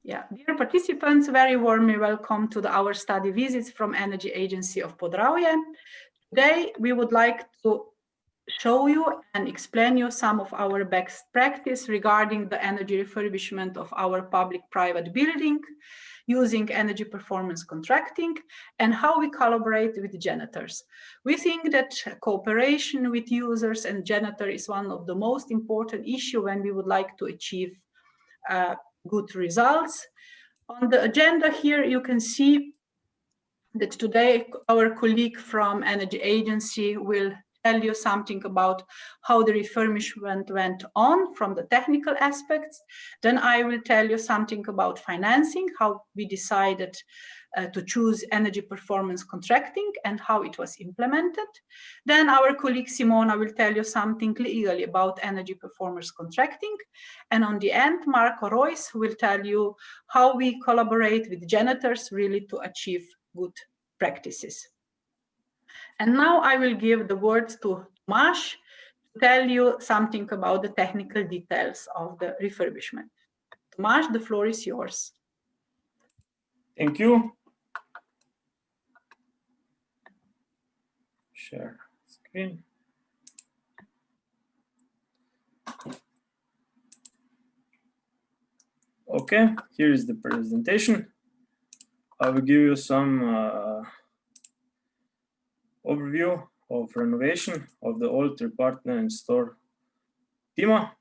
Yeah, dear participants, very warmly welcome to our study visits from Energy Agency of Podravje. Today, we would like to show you and explain you some of our best practice regarding the energy refurbishment of our public-private building using energy performance contracting and how we collaborate with janitors. We think that cooperation with users and janitors is one of the most important issues when we would like to achieve good results. On the agenda here, you can see that today our colleague from Energy Agency will tell you something about how the refurbishment went on from the technical aspects. Then I will tell you something about financing, how we decided to choose energy performance contracting and how it was implemented. Then our colleague Simona will tell you something legally about energy performance contracting. And on the end, Marco Royce will tell you how we collaborate with janitors really to achieve good practices. And now I will give the words to Tomasz to tell you something about the technical details of the refurbishment. Tomasz, the floor is yours. Thank you. Share screen. Okay, here is the presentation. I will give you some overview of renovation of the old department store Tima.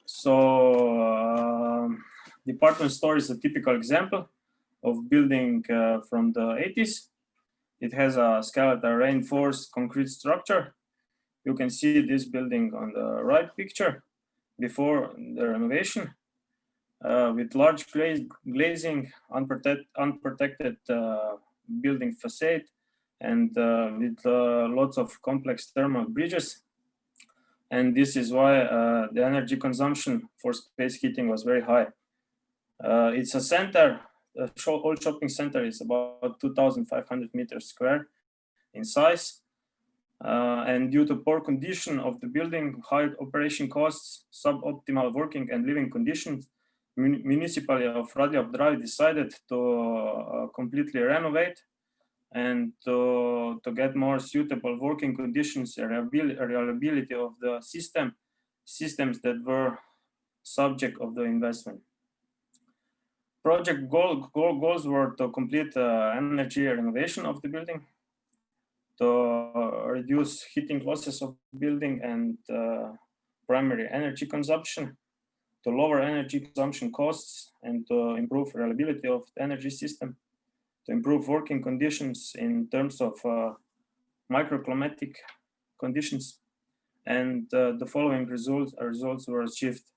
So department store is a typical example of building from the 80s. It has a skeletal reinforced concrete structure. You can see this building on the right picture before the renovation with large glazing, unprotected building facade, and with lots of complex thermal bridges. And this is why the energy consumption for space heating was very high. It's a center. The old shopping center is about 2,500 meters square in size. And due to poor condition of the building, high operation costs, suboptimal working and living conditions, municipality of Radlja decided to completely renovate and to get more suitable working conditions and reliability of the systems that were subject of the investment. Project goals were to complete energy renovation of the building, to reduce heating losses of the building and primary energy consumption, to lower energy consumption costs, and to improve reliability of the energy system, to improve working conditions in terms of microclimatic conditions. And the following results were achieved: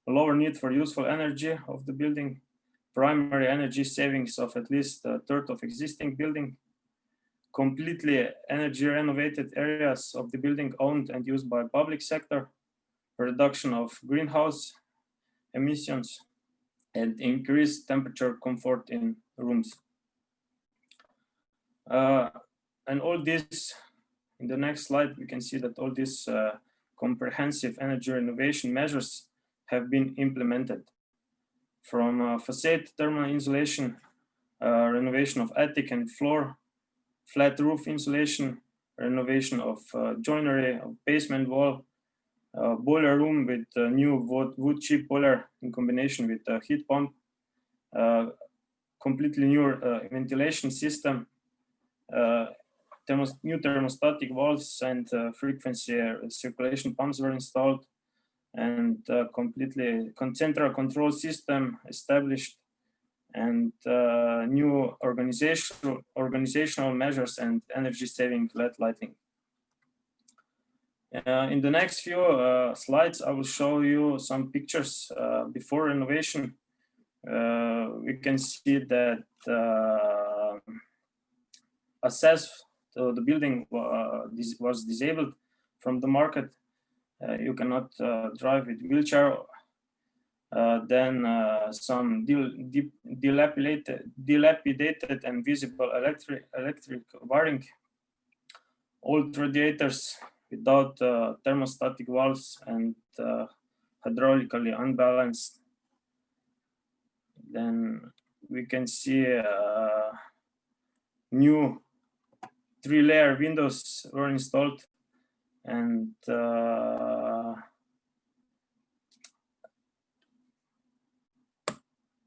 a lower need for useful energy of the building, primary energy savings of at least a third of existing building, completely energy renovated areas of the building owned and used by public sector, reduction of greenhouse emissions, and increased temperature comfort in rooms. And all this, in the next slide, we can see that all these comprehensive energy renovation measures have been implemented, from facade thermal insulation, renovation of attic and floor, flat roof insulation, renovation of joinery, of basement wall, boiler room with new wood chip boiler in combination with a heat pump, completely new ventilation system, new thermostatic valves and frequency circulation pumps were installed, and completely central control system established, and new organizational measures and energy saving LED lighting. In the next few slides, I will show you some pictures before renovation. We can see that access to the building was disabled from the market. You cannot drive with wheelchair. Then some dilapidated and visible electric wiring, old radiators without thermostatic valves and hydraulically unbalanced, Then we can see new 3-layer windows were installed, and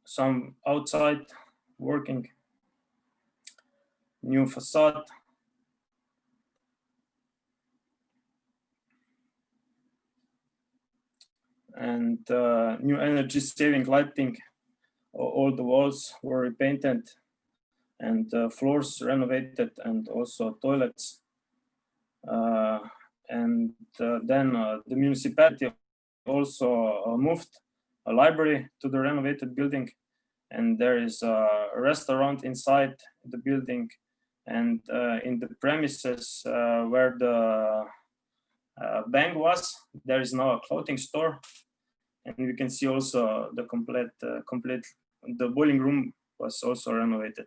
some outside working, new facade, and new energy saving lighting. All the walls were repainted and floors renovated, and also toilets. And then the municipality also moved a library to the renovated building, and there is a restaurant inside the building, and in the premises where the bank was, there is now a clothing store, and we can see also the complete the boiling room was also renovated.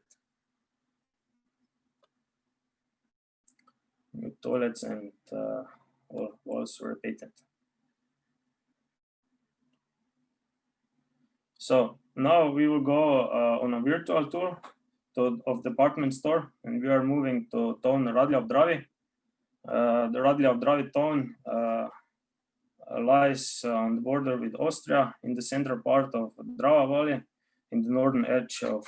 New toilets, and all walls were repainted. So now we will go on a virtual tour of the department store, and we are moving to town Radlje ob Dravi. The Radlje ob Dravi town lies on the border with Austria in the central part of Drava Valley, in the northern edge of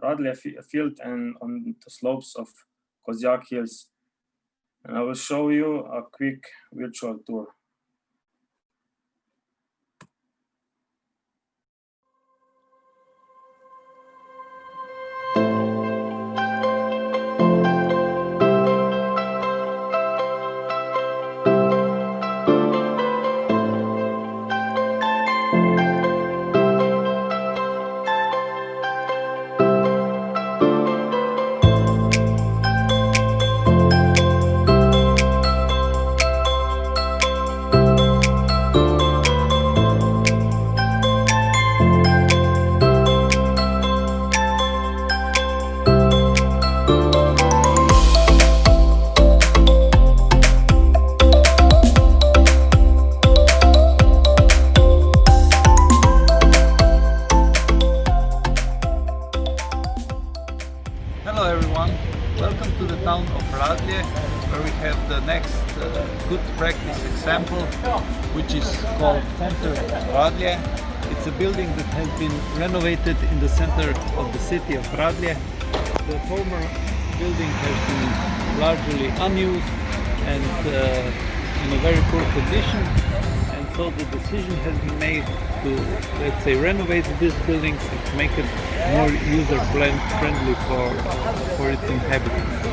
Radlje field and on the slopes of Kozjak Hills. And I will show you a quick virtual tour. Hello everyone, welcome to the town of Radlje, where we have the next good practice example, which is called Center Radlje. It's a building that has been renovated in the center of the city of Radlje. The former building has been largely unused and in a very poor condition, and so the decision has been made to, let's say, renovate these buildings and to make it more user-friendly for its inhabitants.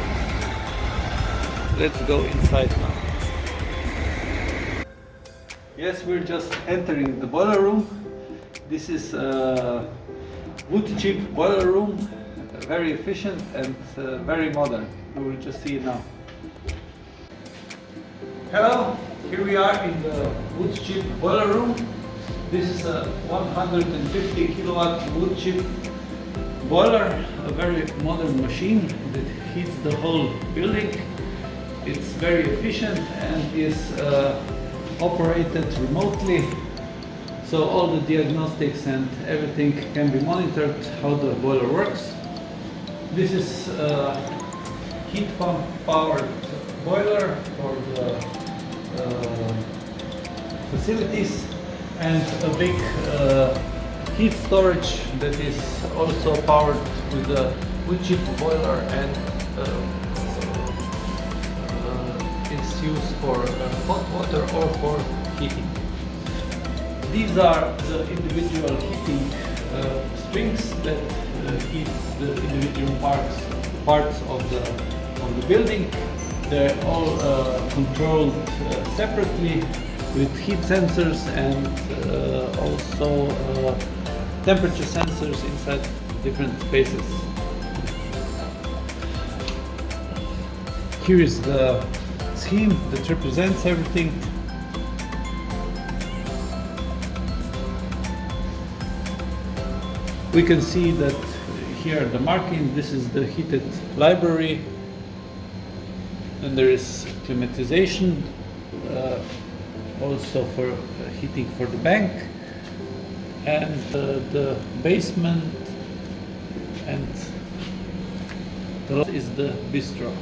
Let's go inside now. Yes, we're just entering the boiler room. This is a wood chip boiler room, very efficient and very modern. We will just see it now. Hello, here we are in the wood chip boiler room. This is a 150 kilowatt wood chip boiler, a very modern machine that heats the whole building. It's very efficient and is operated remotely, so all the diagnostics and everything can be monitored how the boiler works. This is a heat pump powered boiler for the facilities, and a big heat storage that is also powered with a wood chip boiler and is used for hot water or for heating. These are the individual heating strings that heat the individual parts of the building. They're all controlled separately with heat sensors and also temperature sensors inside different spaces. Here is the scheme that represents everything. We can see that here are the markings. This is the heated library, and there is climatization also for heating for the bank. and the basement, and the left is the bistro.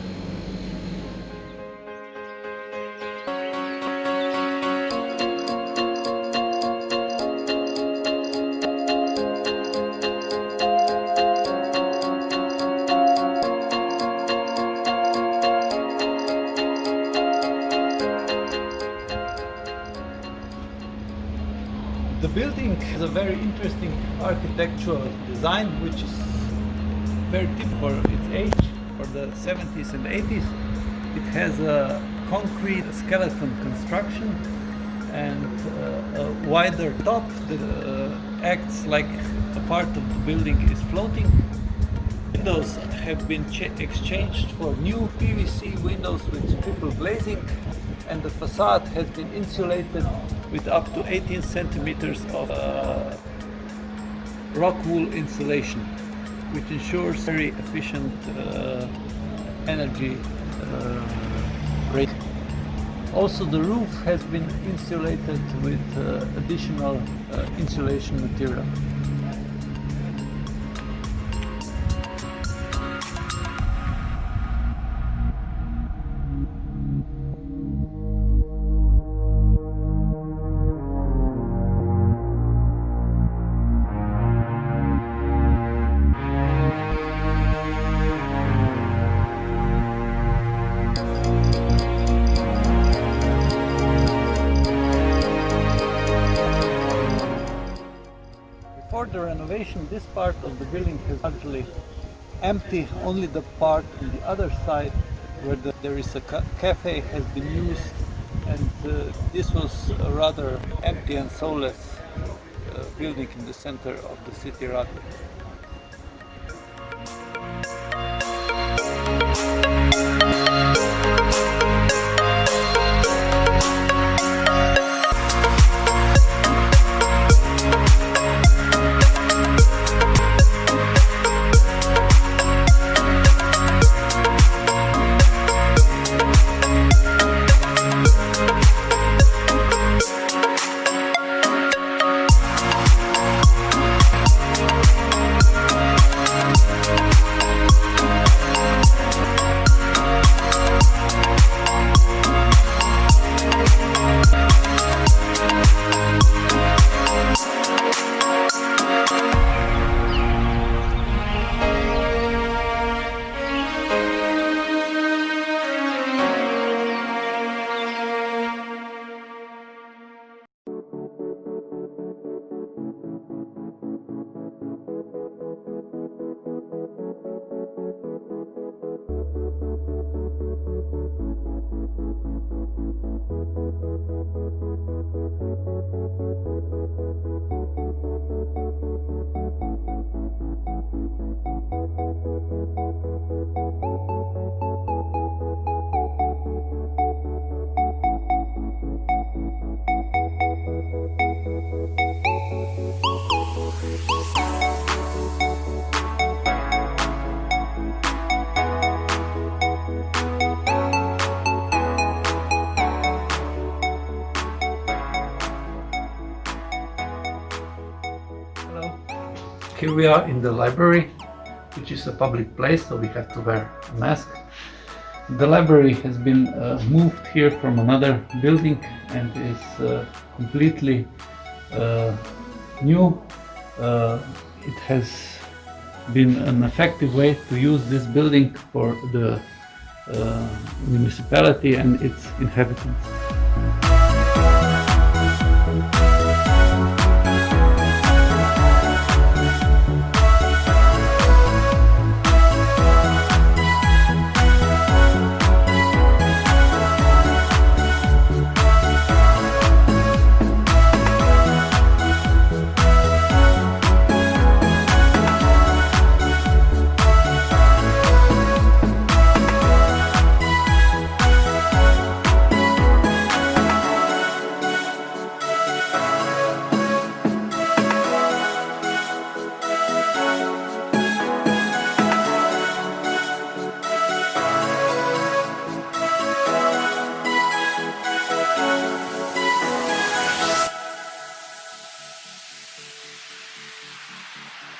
The building has a very interesting architectural design, which is very typical for its age, for the 70s and 80s. It has a concrete skeleton construction and a wider top that acts like a part of the building is floating. Windows have been exchanged for new PVC windows with triple glazing, and the facade has been insulated with up to 18 centimeters of rock wool insulation, which ensures very efficient energy rating. Also, the roof has been insulated with additional insulation material. Before the renovation, this part of the building is largely empty. Only the part on the other side where there is a cafe has been used, and this was a rather empty and soulless building in the center of the city Radlje. Here we are in the library, which is a public place, so we have to wear a mask. The library has been moved here from another building and is completely new. It has been an effective way to use this building for the municipality and its inhabitants.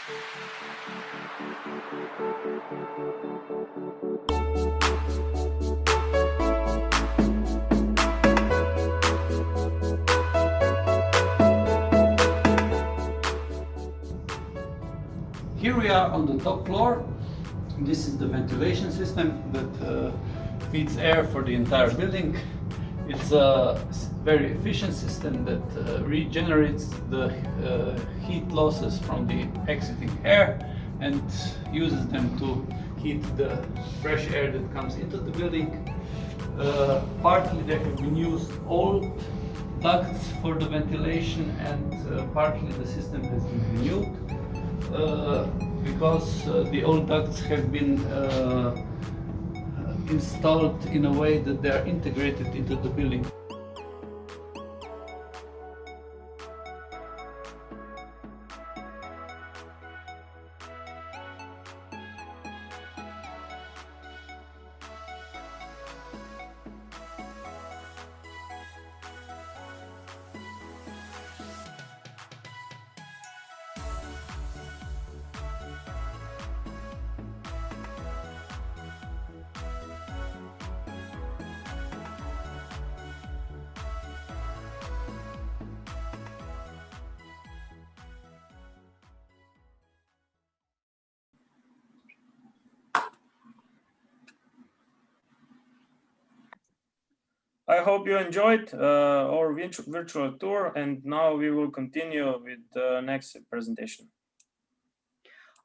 Here we are on the top floor. This is the ventilation system that feeds air for the entire building. It's a very efficient system that regenerates the heat losses from the exiting air and uses them to heat the fresh air that comes into the building. Partly there have been used old ducts for the ventilation, and partly the system has been renewed. Because the old ducts have been installed in a way that they are integrated into the building. I hope you enjoyed our virtual tour, and now we will continue with the next presentation.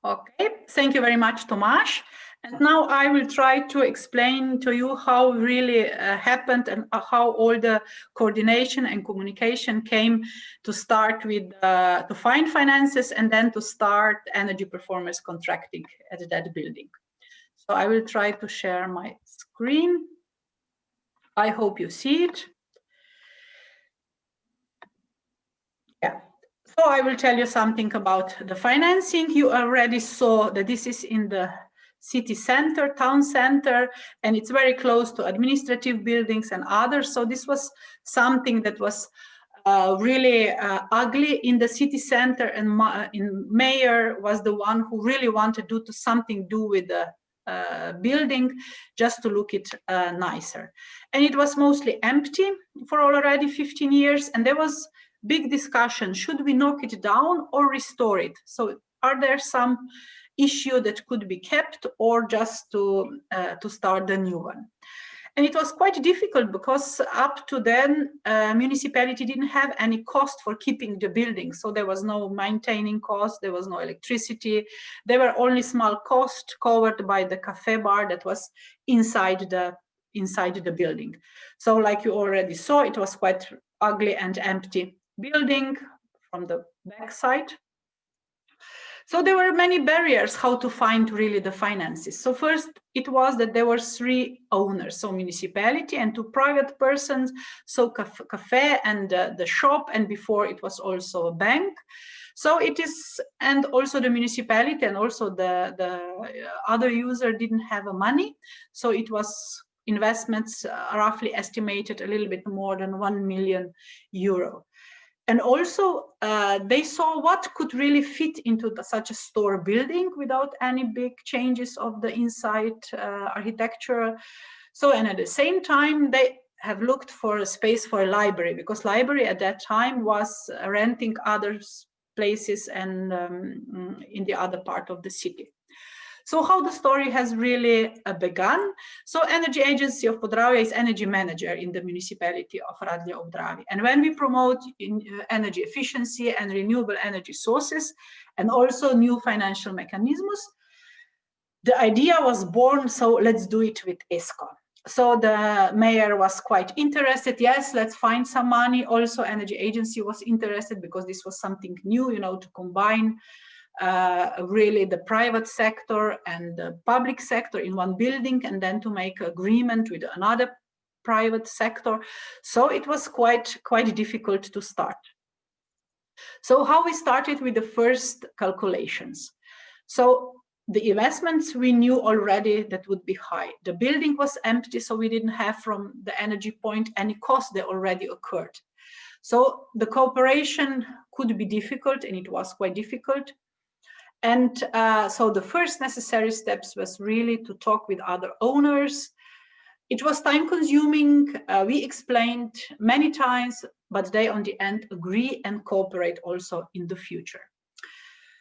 Okay, thank you very much, Tomasz. And now I will try to explain to you how really happened and how all the coordination and communication came to start with, to find finances and then to start energy performance contracting at that building. So I will try to share my screen. I hope you see it. Yeah. So I will tell you something about the financing. You already saw that this is in the city center, town center, and it's very close to administrative buildings and others. So this was something that was really ugly in the city center, and mayor was the one who really wanted to do something with the building just to look it nicer. And it was mostly empty for already 15 years, and there was big discussion, should we knock it down or restore it? So are there some issue that could be kept, or just to start the new one? And it was quite difficult because up to then, municipality didn't have any cost for keeping the building. So there was no maintaining cost, there was no electricity. There were only small costs covered by the cafe bar that was inside the building. So like you already saw, it was quite ugly and empty building from the back side. So there were many barriers how to find really the finances. So first it was that there were 3 owners, so municipality and 2 private persons, so cafe and the shop, and before it was also a bank. So it is, and also the municipality and also the other user didn't have money. So it was investments roughly estimated a little bit more than €1 million. And also they saw what could really fit into such a store building without any big changes of the inside architecture. So, and at the same time, they have looked for a space for a library, because library at that time was renting other places and in the other part of the city. So how the story has really begun. So Energy Agency of Podravia is energy manager in the municipality of Radlje ob Dravi. And when we promote energy efficiency and renewable energy sources, and also new financial mechanisms, the idea was born, so let's do it with ESCO. So the mayor was quite interested. Yes, let's find some money. Also, Energy Agency was interested because this was something new, you know, to combine really the private sector and the public sector in one building, and then to make agreement with another private sector. So it was quite difficult to start. So how we started with the first calculations. So the investments we knew already that would be high. The building was empty, so we didn't have from the energy point any cost that already occurred. So the cooperation could be difficult, and it was quite difficult. And so the first necessary steps was really to talk with other owners. It was time consuming. We explained many times, but they on the end agree and cooperate also in the future.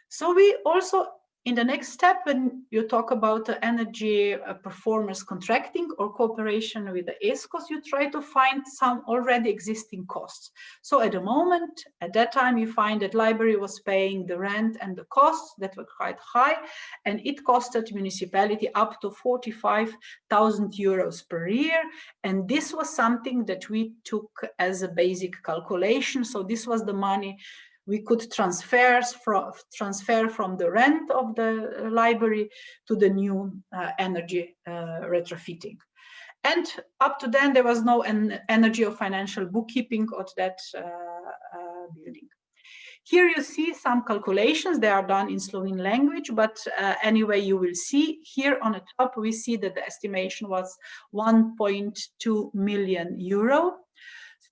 So we also, in the next step, when you talk about the energy performance contracting or cooperation with the ESCOs, you try to find some already existing costs. So at the moment, at that time, you find that library was paying the rent and the costs that were quite high, and it costed municipality up to 45,000 euros per year. And this was something that we took as a basic calculation. So this was the money we could transfer from the rent of the library to the new energy retrofitting. And up to then, there was no energy or financial bookkeeping of that building. Here you see some calculations. They are done in Slovene language, but anyway, you will see here on the top, we see that the estimation was 1.2 million euro.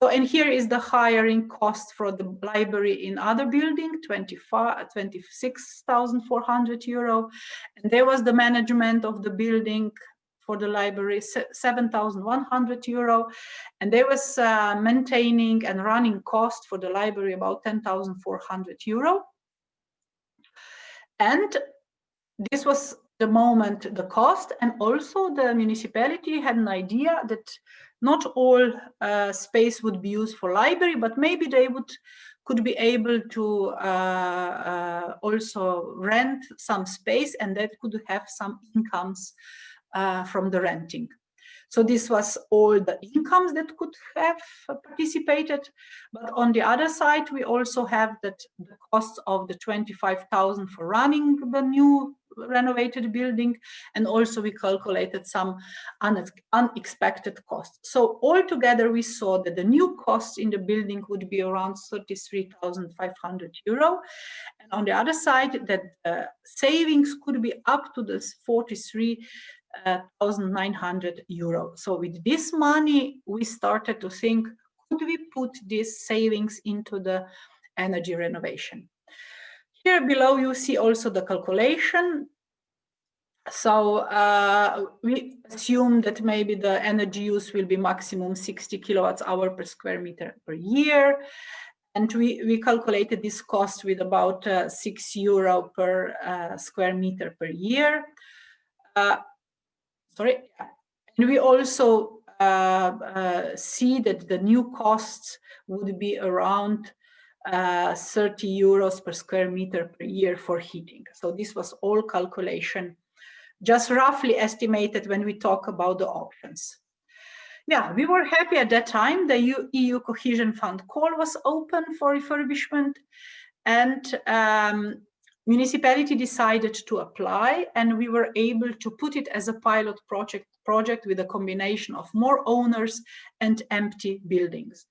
So, and here is the hiring cost for the library in other building, 26,400 euro. And there was the management of the building for the library, 7,100 euro. And there was maintaining and running cost for the library about 10,400 euro. And this was the moment, the cost, and also the municipality had an idea that not all space would be used for library, but maybe they could be able to also rent some space, and that could have some incomes from the renting. So this was all the incomes that could have participated. But on the other side, we also have that the cost of the 25,000 for running the new renovated building, and also we calculated some unexpected costs. So altogether, we saw that the new cost in the building would be around 33,500 euro. And on the other side, that savings could be up to this 43,900 euro. So with this money, we started to think, could we put these savings into the energy renovation? Here below, you see also the calculation. So we assume that maybe the energy use will be maximum 60 kilowatts hour per square meter per year. And we calculated this cost with about 6 euro per square meter per year. And we also see that the new costs would be around 30 euros per square meter per year for heating. So this was all calculation, just roughly estimated when we talk about the options. Yeah, we were happy at that time. The EU Cohesion Fund call was open for refurbishment, and municipality decided to apply, and we were able to put it as a pilot project with a combination of more owners and empty buildings.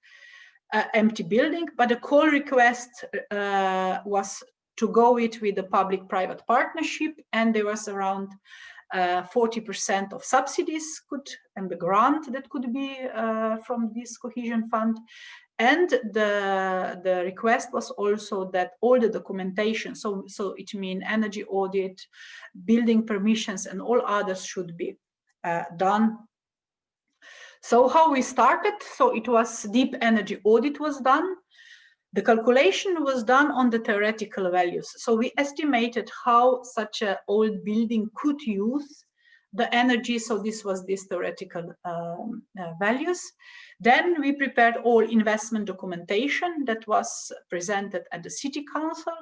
But the call request was to go with the public-private partnership, and there was around 40% of subsidies and the grant that could be from this cohesion fund. And the request was also that all the documentation, so it means energy audit, building permissions, and all others should be done. So how we started? So it was deep energy audit was done. The calculation was done on the theoretical values. So we estimated how such an old building could use the energy. So this was this theoretical values. Then we prepared all investment documentation that was presented at the city council.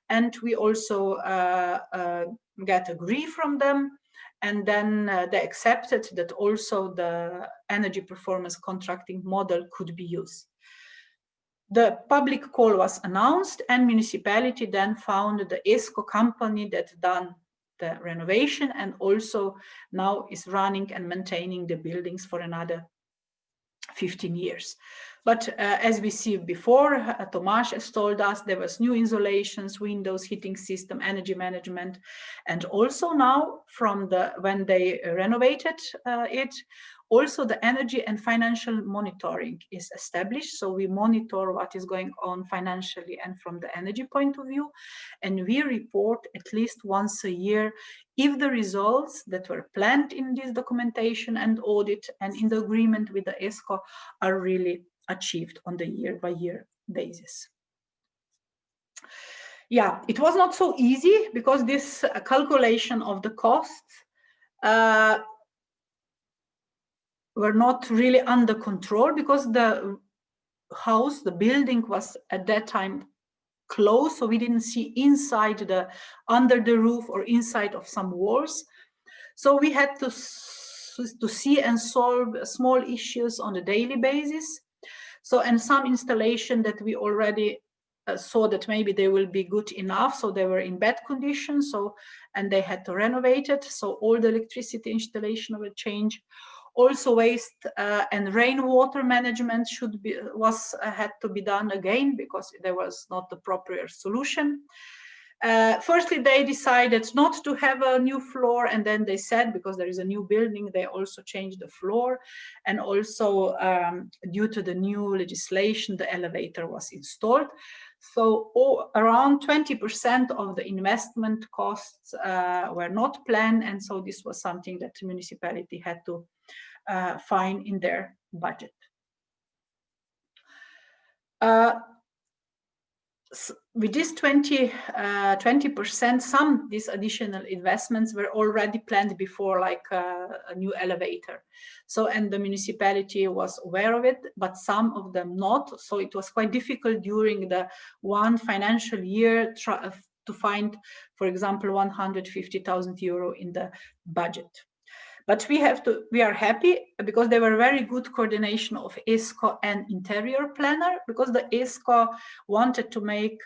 And we also got agree from them. And then they accepted that also the energy performance contracting model could be used. The public call was announced, and municipality then found the ESCO company that done the renovation and also now is running and maintaining the buildings for another 15 years. But as we see before, Tomasz has told us there was new insulations, windows, heating system, energy management, and also now from when they renovated it, Also, the energy and financial monitoring is established. So we monitor what is going on financially and from the energy point of view. And we report at least once a year if the results that were planned in this documentation and audit and in the agreement with the ESCO are really achieved on the year-by-year basis. Yeah, it was not so easy because this calculation of the costs were not really under control, because the house, the building was at that time closed, so we didn't see inside under the roof or inside of some walls. So we had to see and solve small issues on a daily basis. So, and some installation that we already saw that maybe they will be good enough, so they were in bad condition, so, and they had to renovate it, so all the electricity installation will change. Also, waste and rainwater management had to be done again, because there was not the proper solution. Firstly, they decided not to have a new floor, and then they said, because there is a new building, they also changed the floor. And also, due to the new legislation, the elevator was installed. So around 20% of the investment costs were not planned, and so this was something that the municipality had to find in their budget. With this 20%, these additional investments were already planned before, like a new elevator. So, and the municipality was aware of it, but some of them not. So it was quite difficult during the one financial year to find, for example, 150,000 euro in the budget. But we are happy, because there were very good coordination of ESCO and interior planner, because the ESCO wanted to make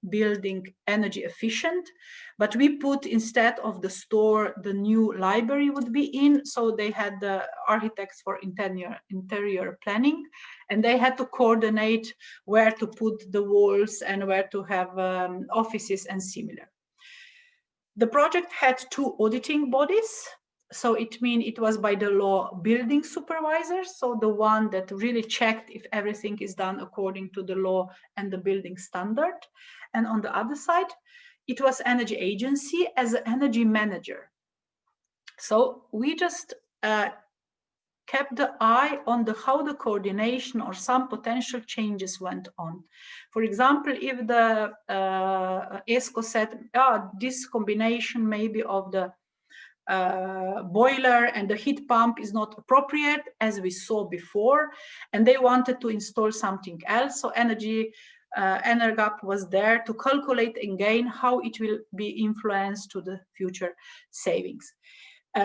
building energy efficient, but we put, instead of the store, the new library would be in. So they had the architects for interior planning, and they had to coordinate where to put the walls and where to have offices and similar. The project had 2 auditing bodies. So it means it was by the law building supervisors, so the one that really checked if everything is done according to the law and the building standard. And on the other side, it was energy agency as an energy manager. So we just kept the eye on how the coordination or some potential changes went on. For example, if the ESCO said, this combination maybe of the boiler and the heat pump is not appropriate, as we saw before, and they wanted to install something else. So Energap was there to calculate again how it will be influenced to the future savings.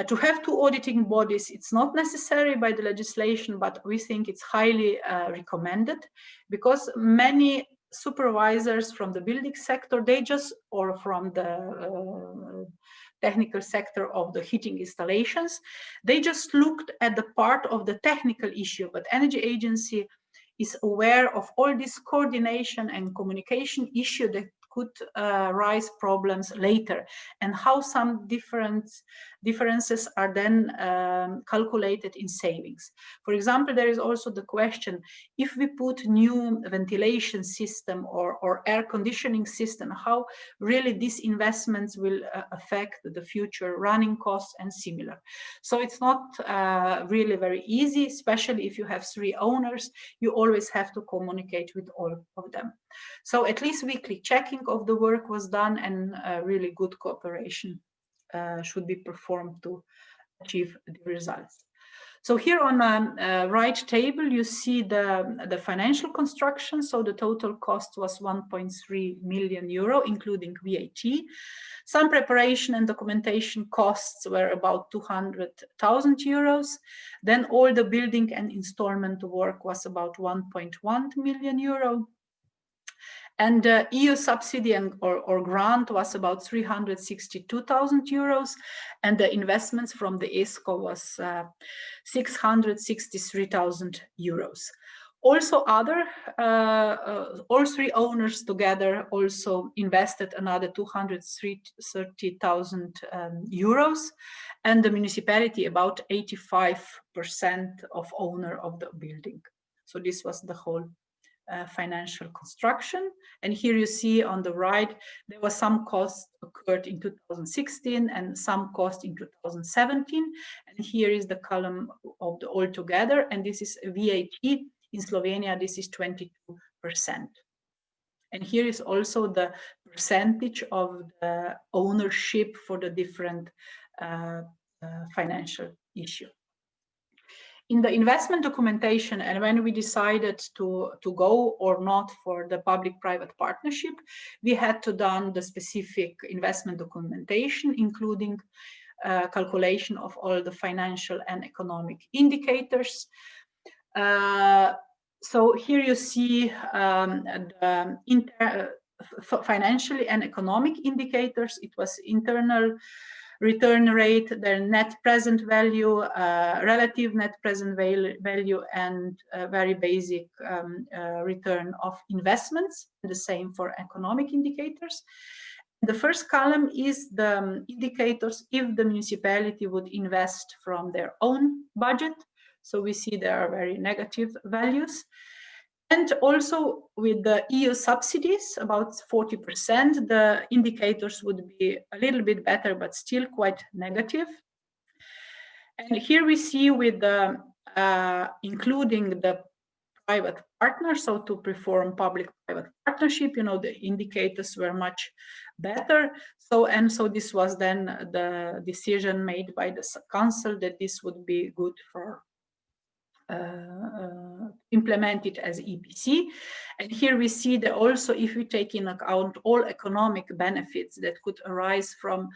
To have 2 auditing bodies, it's not necessary by the legislation, but we think it's highly recommended, because many supervisors from the building sector, or from the technical sector of the heating installations, they just looked at the part of the technical issue, but energy agency is aware of all this coordination and communication issue that could rise problems later, and how some differences are then calculated in savings. For example, there is also the question, if we put new ventilation system or air conditioning system, how really these investments will affect the future running costs and similar. So it's not really very easy, especially if you have 3 owners, you always have to communicate with all of them. So at least weekly checking of the work was done, and really good cooperation should be performed to achieve the results. So here on the right table, you see the financial construction. So the total cost was 1.3 million euro, including VAT. Some preparation and documentation costs were about 200,000 euros. Then all the building and installment work was about 1.1 million euro. And EU subsidy or grant was about 362,000 euros, and the investments from the ESCO was 663,000 euros. Also, all three owners together also invested another 230,000 euros, and the municipality about 85% of owner of the building. So this was the whole financial construction. And here you see on the right, there was some cost occurred in 2016 and some cost in 2017. And here is the column of the altogether, and this is VAT. In Slovenia, this is 22%. And here is also the percentage of the ownership for the different financial issue. In the investment documentation, and when we decided to go or not for the public-private partnership, we had to done the specific investment documentation, including calculation of all the financial and economic indicators. So here you see the financially and economic indicators. It was internal return rate, their net present value, relative net present value, and very basic return of investments. The same for economic indicators. The first column is the indicators if the municipality would invest from their own budget. So we see there are very negative values. And also with the EU subsidies, about 40%, the indicators would be a little bit better, but still quite negative. And here we see with the, including the private partner, so to perform public-private partnership, you know, the indicators were much better. So this was then the decision made by the council that this would be good for implement it as EPC. And here we see that also if we take in account all economic benefits that could arise from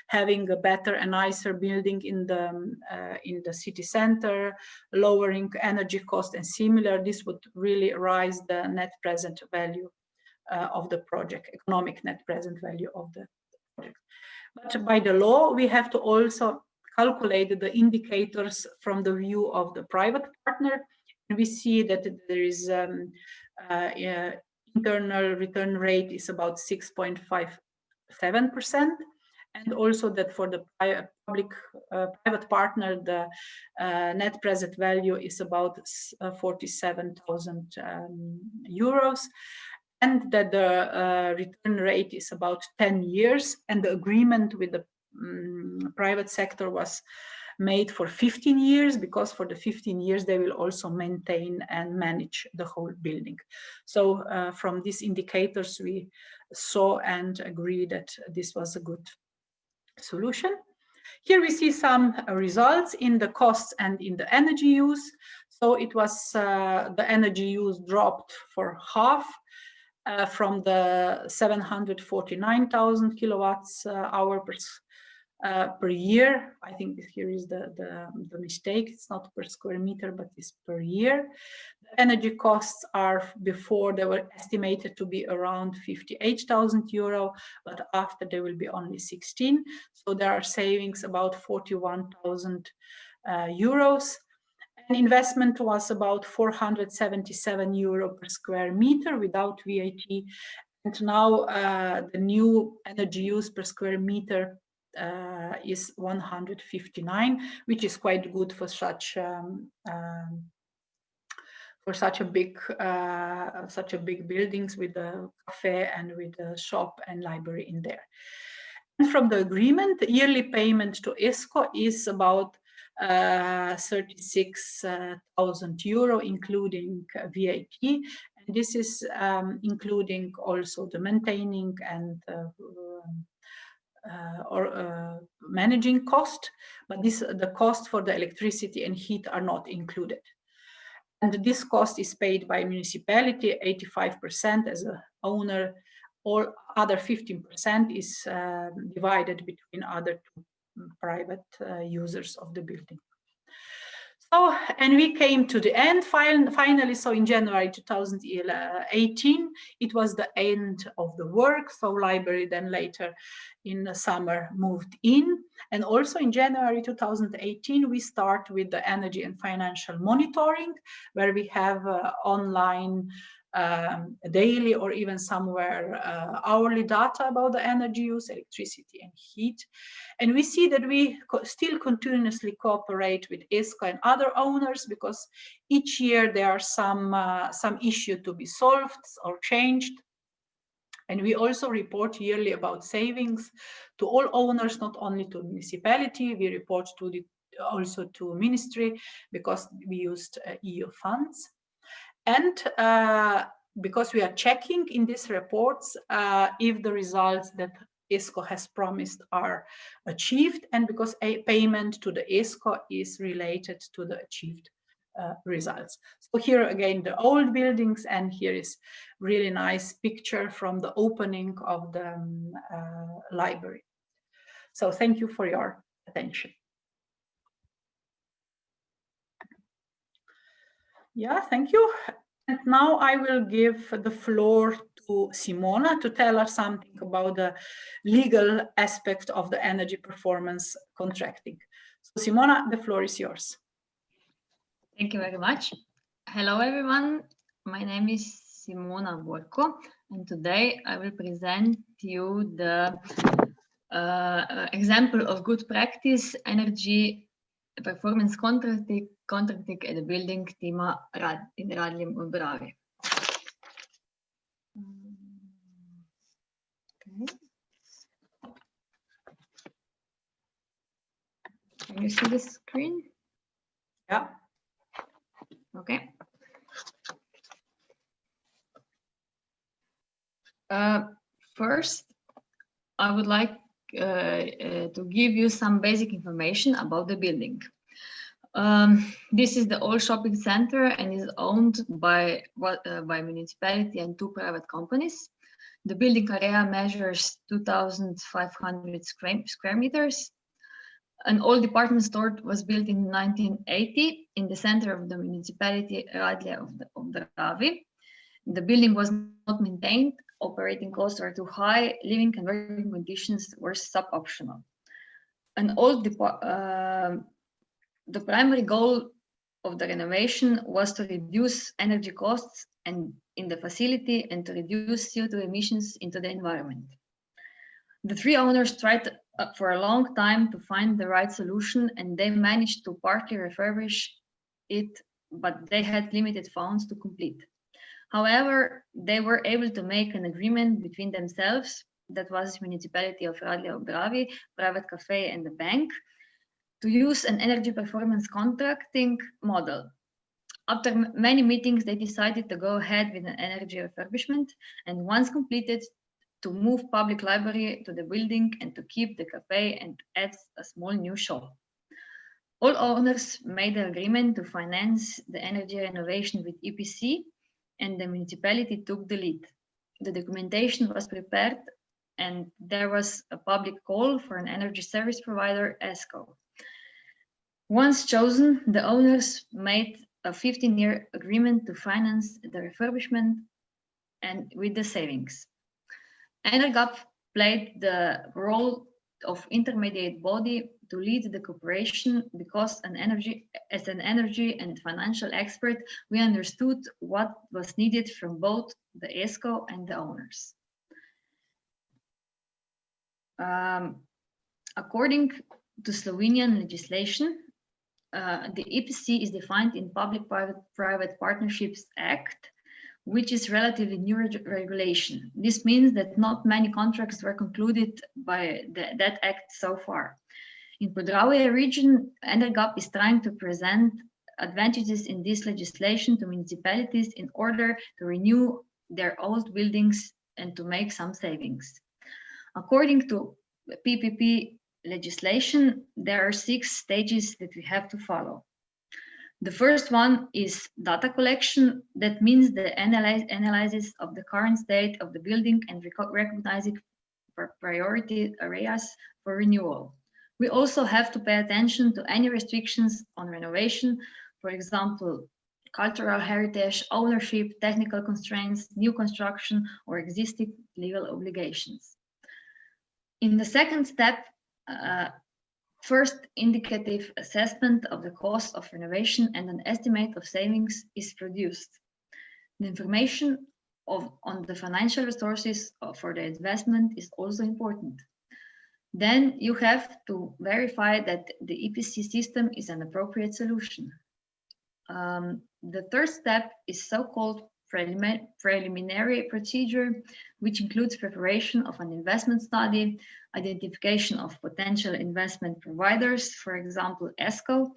having a better and nicer building in the city center, lowering energy cost and similar, this would really rise the net present value of the project, economic net present value of the project. But by the law, we have to also calculate the indicators from the view of the private partner. And we see that there is internal return rate is about 6.57%, and also that for the private partner, the net present value is about 47,000 euros, and that the return rate is about 10 years, and the agreement with the private sector was made for 15 years, because for the 15 years they will also maintain and manage the whole building. So from these indicators we saw and agree that this was a good solution. Here we see some results in the costs and in the energy use. So it was the energy use dropped for half, from the 749,000 kilowatts hour per year. I think here is the mistake. It's not per square meter, but it's per year. The energy costs are, before they were estimated to be around 58,000 euro, but after they will be only 16. So there are savings about 41,000 euros. And investment was about 477 euro per square meter without VAT. And now the new energy use per square meter is 159, which is quite good for such a big buildings with a cafe and with a shop and library in there. And from the agreement, the yearly payment to ESCO is about 36,000 euro, including VAT. And this is including also the maintaining and managing cost, but the cost for the electricity and heat are not included. And this cost is paid by municipality, 85% as a owner. All other 15% is divided between other two private users of the building. So, and we came to the end finally. So in January 2018, it was the end of the work. So library then later in the summer moved in. And also in January 2018, we start with the energy and financial monitoring, where we have online daily or even somewhere hourly data about the energy use, electricity and heat. And we see that we still continuously cooperate with ESCO and other owners, because each year there are some issue to be solved or changed. And we also report yearly about savings to all owners, not only to municipality. We report to also to ministry, because we used EU funds. And because we are checking in these reports if the results that ESCO has promised are achieved, and because a payment to the ESCO is related to the achieved results. So here again the old buildings, and here is really nice picture from the opening of the library. So thank you for your attention. Yeah, thank you. And now I will give the floor to Simona to tell us something about the legal aspect of the energy performance contracting. So Simona, the floor is yours. Thank you very much. Hello, everyone. My name is Simona Borko, and today I will present you the example of good practice energy performance contracting at the building Tima in Radlje Mobravi. Okay. Can you see the screen? Yeah. Okay. First, I would like to give you some basic information about the building. This is the old shopping center and is owned by municipality and 2 private companies. The building area measures 2,500 square meters. An old department store was built in 1980 in the center of the municipality Radlje of the Ravi. The building was not maintained. Operating costs were too high. Living and working conditions were sub-optional. The primary goal of the renovation was to reduce energy costs and in the facility and to reduce CO2 emissions into the environment. The 3 owners tried for a long time to find the right solution, and they managed to partly refurbish it, but they had limited funds to complete. However, they were able to make an agreement between themselves, that was municipality of Radlje Obravi, private cafe and the bank, to use an energy performance contracting model. After many meetings, they decided to go ahead with an energy refurbishment, and once completed, to move public library to the building and to keep the cafe and add a small new shop. All owners made an agreement to finance the energy renovation with EPC, and the municipality took the lead. The documentation was prepared, and there was a public call for an energy service provider, ESCO. Once chosen, the owners made a 15-year agreement to finance the refurbishment and with the savings. Energap played the role of intermediate body to lead the cooperation, because as an energy and financial expert, we understood what was needed from both the ESCO and the owners. According to Slovenian legislation, the EPC is defined in Public-Private Partnerships Act, which is relatively new regulation. This means that not many contracts were concluded by that act so far. In Podravje region, Energap is trying to present advantages in this legislation to municipalities in order to renew their old buildings and to make some savings. According to PPP legislation, there are 6 stages that we have to follow. The first one is data collection. That means the analysis of the current state of the building and recognizing priority areas for renewal. We also have to pay attention to any restrictions on renovation, for example, cultural heritage, ownership, technical constraints, new construction, or existing legal obligations. In the second step, first indicative assessment of the cost of renovation and an estimate of savings is produced. The information on the financial resources for the investment is also important. Then you have to verify that the EPC system is an appropriate solution. The third step is so-called preliminary procedure, which includes preparation of an investment study, identification of potential investment providers, for example, ESCO,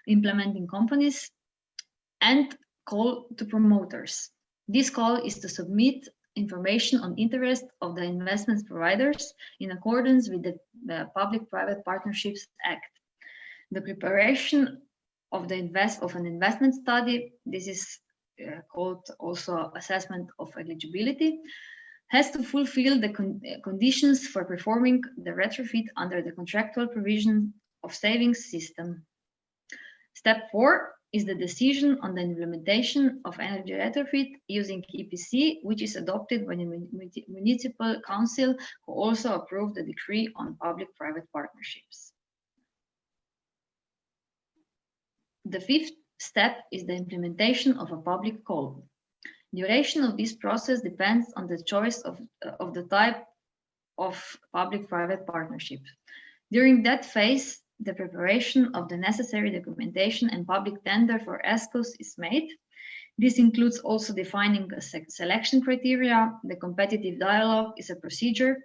implementing companies, and call to promoters. This call is to submit information on interest of the investment providers in accordance with the Public-Private Partnerships Act. The preparation of an investment study, this is called also assessment of eligibility, has to fulfill the conditions for performing the retrofit under the contractual provision of savings system. Step 4 is the decision on the implementation of energy retrofit using EPC, which is adopted by the municipal council, who also approved the decree on public-private partnerships. The fifth step is the implementation of a public call. Duration of this process depends on the choice of the type of public-private partnership. During that phase, the preparation of the necessary documentation and public tender for ESCOs is made. This includes also defining a selection criteria. The competitive dialogue is a procedure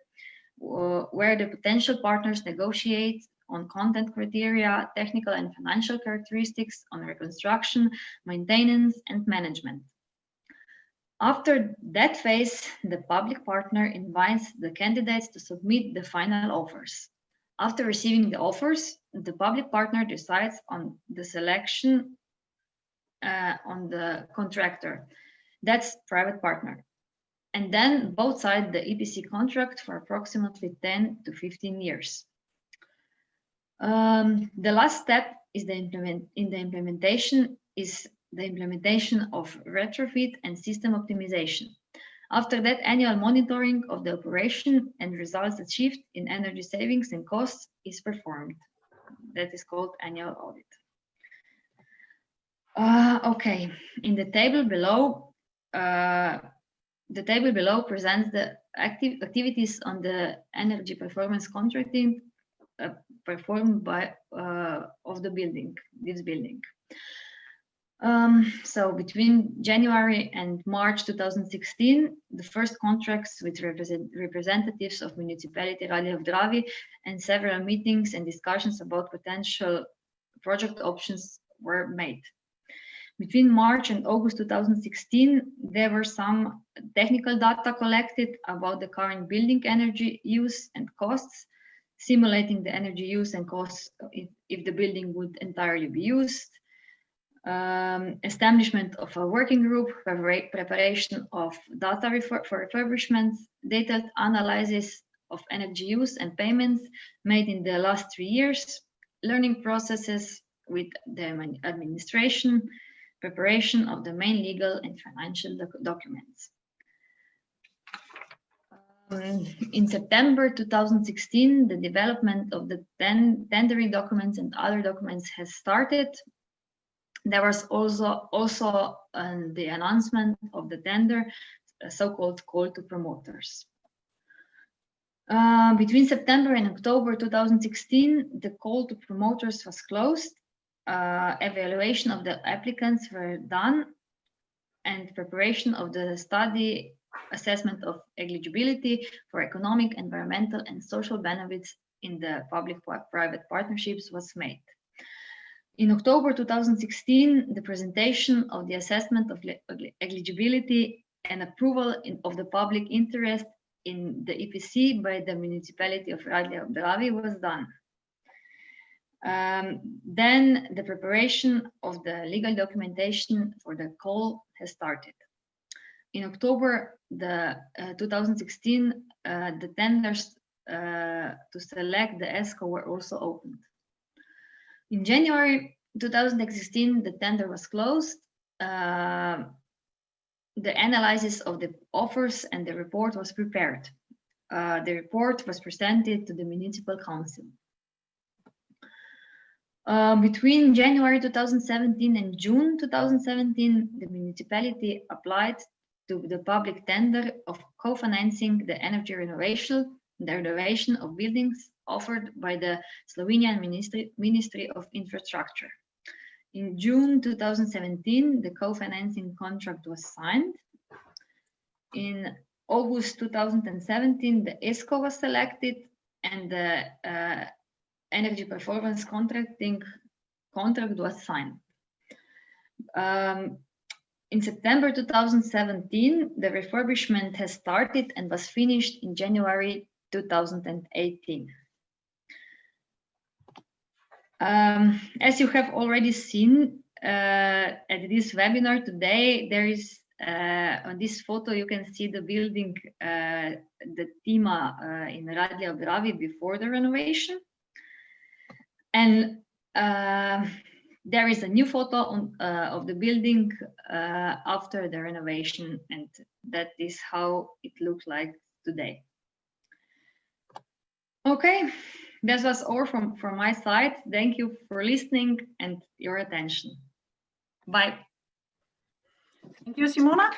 where the potential partners negotiate on content criteria, technical and financial characteristics, on reconstruction, maintenance, and management. After that phase, the public partner invites the candidates to submit the final offers. After receiving the offers, the public partner decides on the selection on the contractor. That's private partner. And then both sign the EPC contract for approximately 10 to 15 years. The last step is the implementation of retrofit and system optimization. After that, annual monitoring of the operation and results achieved in energy savings and costs is performed. That is called annual audit. Okay, in the table below, presents the activities on the energy performance contracting performed by of the building, this building. So between January and March 2016, the first contracts with representatives of municipality Rally of Dravi and several meetings and discussions about potential project options were made. Between March and August 2016, there were some technical data collected about the current building energy use and costs, simulating the energy use and costs if the building would entirely be used. Establishment of a working group, preparation of data for refurbishment, detailed analysis of energy use and payments made in the last 3 years, learning processes with the administration, preparation of the main legal and financial documents. In September 2016, the development of the tendering documents and other documents has started. There was also the announcement of the tender, a so-called call to promoters. Between September and October 2016, the call to promoters was closed. Evaluation of the applicants were done, and preparation of the study assessment of eligibility for economic, environmental, and social benefits in the public-private partnerships was made. In October 2016, the presentation of the assessment of eligibility and approval of the public interest in the EPC by the municipality of Rally of Dravi was done. Then the preparation of the legal documentation for the call has started. In October 2016, the tenders to select the ESCO were also opened. In January 2016, the tender was closed. The analysis of the offers and the report was prepared. The report was presented to the municipal council. Between January 2017 and June 2017, the municipality applied to the public tender of co-financing the energy renovation of buildings offered by the Slovenian Ministry of Infrastructure. In June 2017, the co-financing contract was signed. In August 2017, the ESCO was selected and the energy performance contract was signed. In September 2017, the refurbishment has started and was finished in January 2018. As you have already seen at this webinar today, there is on this photo you can see the building, the Tima in Radlje ob Dravi before the renovation. And there is a new photo of the building after the renovation, and that is how it looks like today. Okay, that was all from my side. Thank you for listening and your attention. Bye. Thank you, Simona,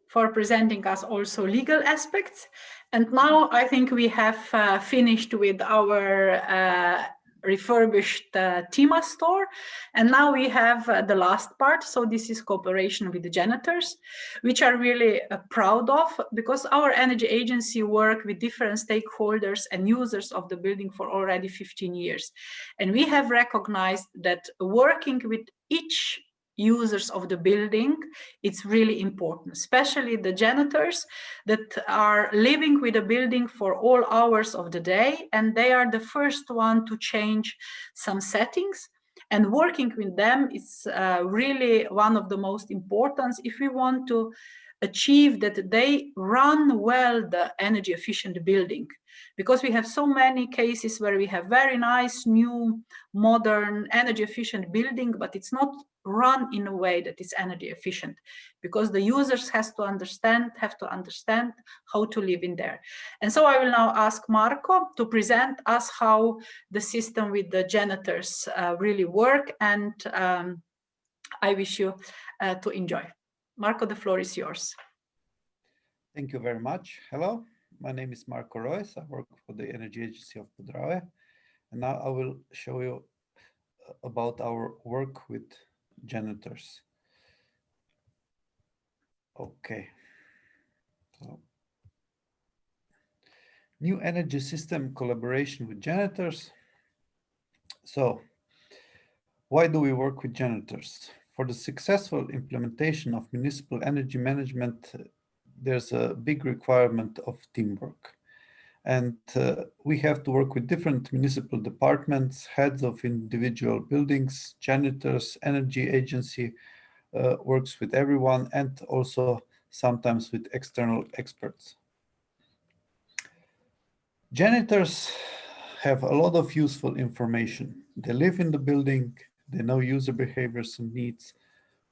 for presenting us also legal aspects. And now I think we have finished with our refurbished Tima store, and now we have the last part. So this is cooperation with the janitors, which are really proud of, because our energy agency work with different stakeholders and users of the building for already 15 years, and we have recognized that working with each users of the building, it's really important, especially the janitors that are living with the building for all hours of the day, and they are the first one to change some settings, and working with them is really one of the most important if we want to achieve that they run well the energy efficient building, because we have so many cases where we have very nice new modern energy efficient building, but it's not run in a way that is energy efficient, because the users have to understand how to live in there. And so I will now ask Marco to present us how the system with the janitors really work, and I wish you to enjoy. Marco, the floor is yours. Thank you very much. Hello, my name is Marco Royce. I work for the Energy Agency of Podravje, and now I will show you about our work with janitors. Okay. So, new energy system collaboration with janitors. So, why do we work with janitors? For the successful implementation of municipal energy management, there's a big requirement of teamwork. And we have to work with different municipal departments, heads of individual buildings, janitors, energy agency works with everyone, and also sometimes with external experts. Janitors have a lot of useful information. They live in the building, they know user behaviors and needs,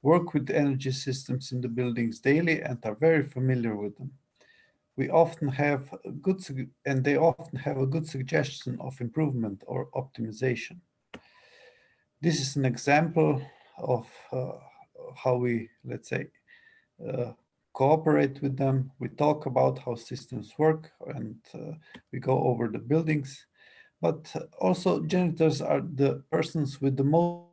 work with energy systems in the buildings daily, and are very familiar with them. We often have they often have a good suggestion of improvement or optimization. This is an example of how we, let's say, cooperate with them. We talk about how systems work, and we go over the buildings. But also, janitors are the persons with the most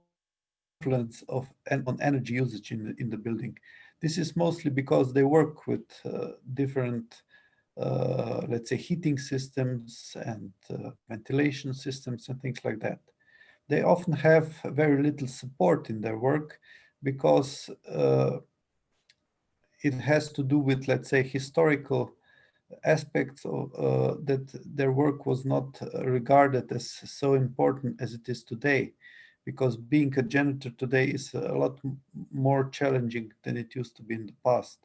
influence on energy usage in the building. This is mostly because they work with different, let's say, heating systems and ventilation systems and things like that. They often have very little support in their work because it has to do with, let's say, historical aspects of, that their work was not regarded as so important as it is today, because being a janitor today is a lot more challenging than it used to be in the past.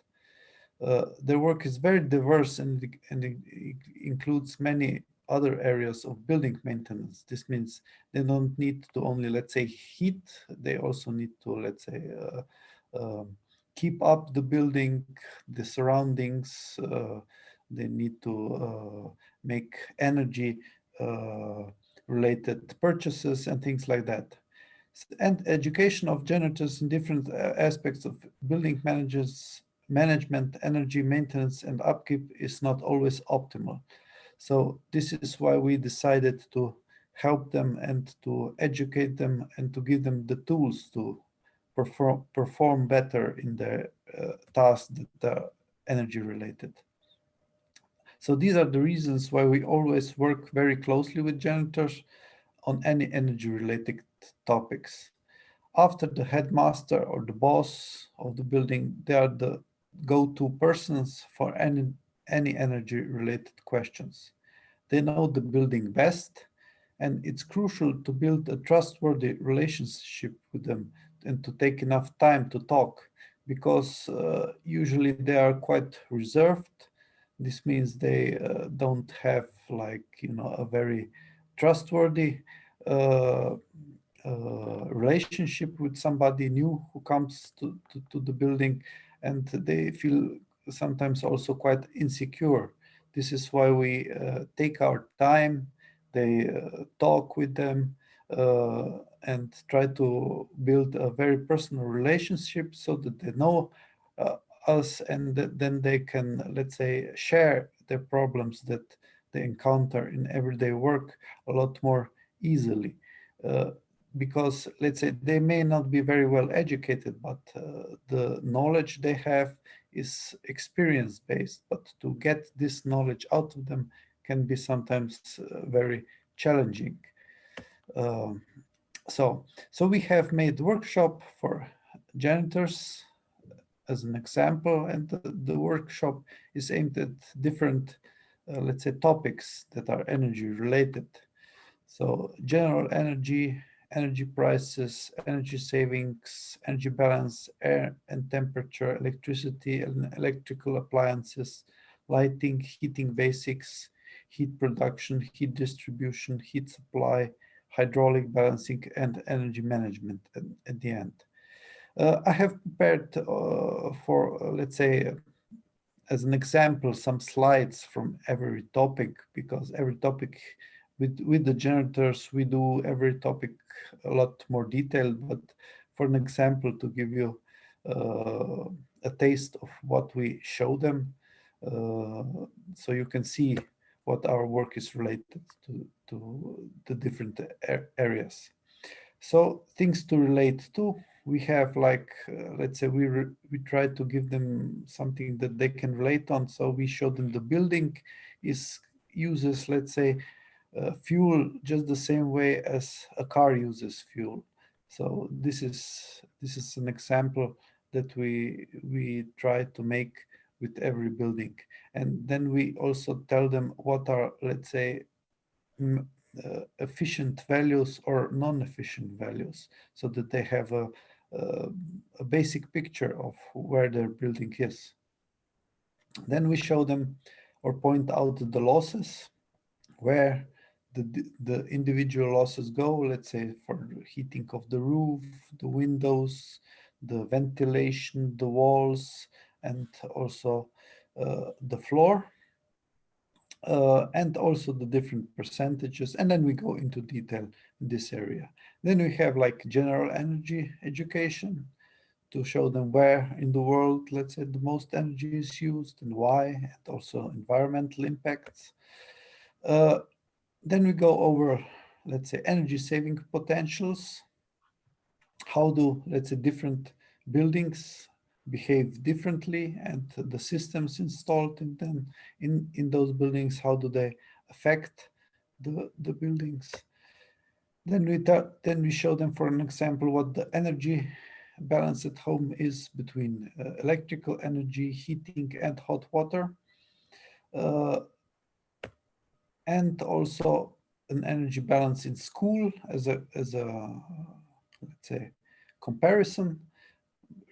Their work is very diverse, and it includes many other areas of building maintenance. This means they don't need to only, let's say, heat, they also need to, let's say, keep up the building, the surroundings, they need to make energy related purchases and things like that. And education of janitors in different aspects of building management, energy maintenance and upkeep is not always optimal. So this is why we decided to help them and to educate them and to give them the tools to perform better in their tasks that are energy related. So these are the reasons why we always work very closely with janitors on any energy related topics. After the headmaster or the boss of the building, they are the go-to persons for any energy related questions. They know the building best, and it's crucial to build a trustworthy relationship with them and to take enough time to talk, because usually they are quite reserved. This means they don't have, like, a very trustworthy relationship with somebody new who comes to the building, and they feel sometimes also quite insecure. This is why we take our time, they talk with them and try to build a very personal relationship so that they know us, and then they can, let's say, share their problems that they encounter in everyday work a lot more easily. Because, let's say, they may not be very well educated, but the knowledge they have is experience based, but to get this knowledge out of them can be sometimes very challenging. So we have made workshop for janitors as an example, and the workshop is aimed at different, let's say, topics that are energy related. So general energy prices, energy savings, energy balance, air and temperature, electricity and electrical appliances, lighting, heating basics, heat production, heat distribution, heat supply, hydraulic balancing, and energy management at the end. I have prepared for, let's say, as an example, some slides from every topic, because every topic with the janitors, we do every topic a lot more detailed, but for an example, to give you a taste of what we show them, so you can see what our work is related to the different areas. So things to relate to, we have, like, let's say, we try to give them something that they can relate on. So we show them the building uses, let's say, fuel just the same way as a car uses fuel. So this is an example that we try to make with every building. And then we also tell them what are, let's say, efficient values or non-efficient values, so that they have a basic picture of where their building is. Then we show them or point out the losses, where the individual losses go, let's say, for the heating of the roof, the windows, the ventilation, the walls, and also the floor. And also the different percentages, and then we go into detail in this area. Then we have, like, general energy education to show them where in the world, let's say, the most energy is used and why, and also environmental impacts. Then we go over, let's say, energy saving potentials. How do, let's say, different buildings behave differently, and the systems installed in those buildings, how do they affect the buildings? Then we show them, for an example, what the energy balance at home is between electrical energy, heating, and hot water, and also an energy balance in school as a let's say, comparison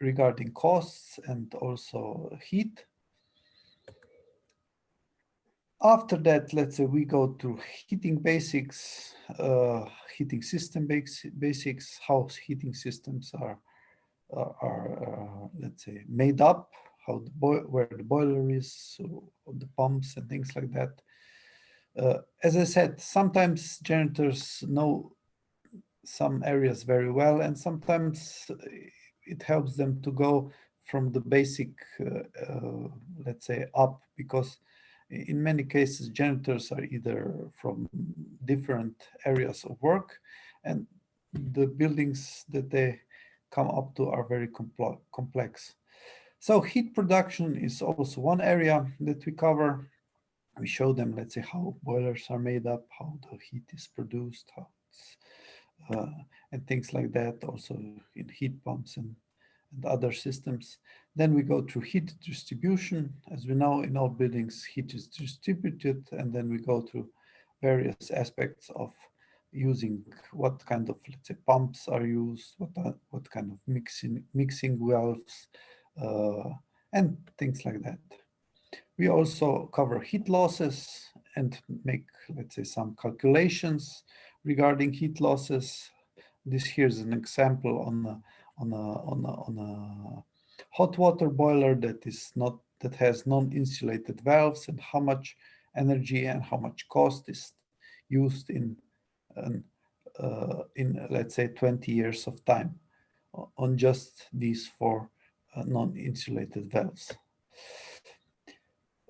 regarding costs and also heat. After that, let's say we go through heating basics, heating system basics, how heating systems are let's say made up, how where the boiler is, so the pumps and things like that. As I said, sometimes janitors know some areas very well, and sometimes it helps them to go from the basic, let's say, up, because in many cases janitors are either from different areas of work, and the buildings that they come up to are very complex. So heat production is also one area that we cover. We show them, let's say, how boilers are made up, how the heat is produced, how it's, and things like that, also in heat pumps and other systems. Then we go through heat distribution. As we know, in all buildings, heat is distributed, and then we go through various aspects of using what kind of, let's say, pumps are used, what kind of mixing valves, and things like that. We also cover heat losses and make, let's say, some calculations regarding heat losses. This here is an example on a hot water boiler that has non-insulated valves, and how much energy and how much cost is used in let's say 20 years of time on just these four non-insulated valves.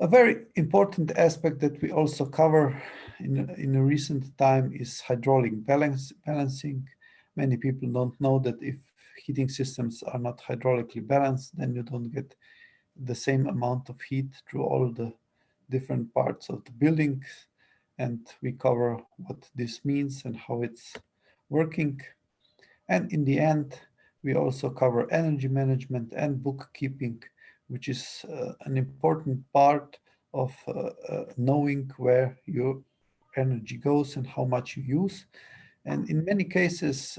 A very important aspect that we also cover in a recent time is hydraulic balancing. Many people don't know that if heating systems are not hydraulically balanced, then you don't get the same amount of heat through all the different parts of the building. And we cover what this means and how it's working. And in the end, we also cover energy management and bookkeeping, which is an important part of knowing where your energy goes and how much you use. And in many cases,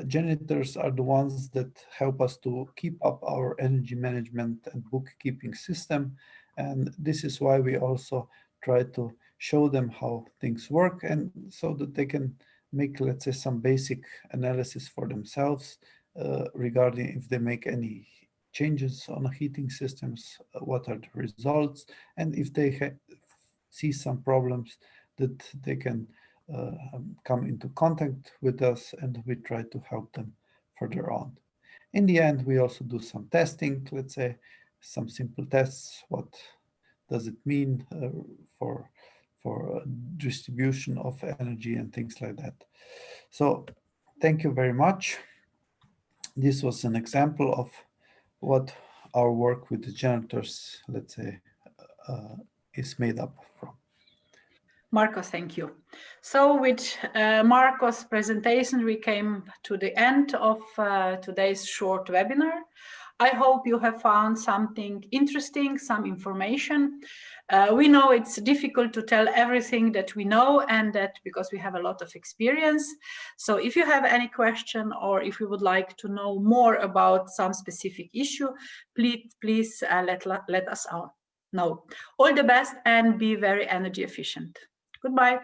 janitors are the ones that help us to keep up our energy management and bookkeeping system. And this is why we also try to show them how things work, and so that they can make, let's say, some basic analysis for themselves regarding if they make any changes on heating systems, what are the results, and if they see some problems, that they can come into contact with us, and we try to help them further on. In the end, we also do some testing, let's say some simple tests. What does it mean for distribution of energy and things like that. So thank you very much. This was an example of what our work with the janitors, let's say, is made up from. Marcos, thank you. So with Marcos' presentation, we came to the end of today's short webinar. I hope you have found something interesting, some information. We know it's difficult to tell everything that we know, and that because we have a lot of experience. So if you have any question, or if you would like to know more about some specific issue, please let us know. All the best, and be very energy efficient. Goodbye.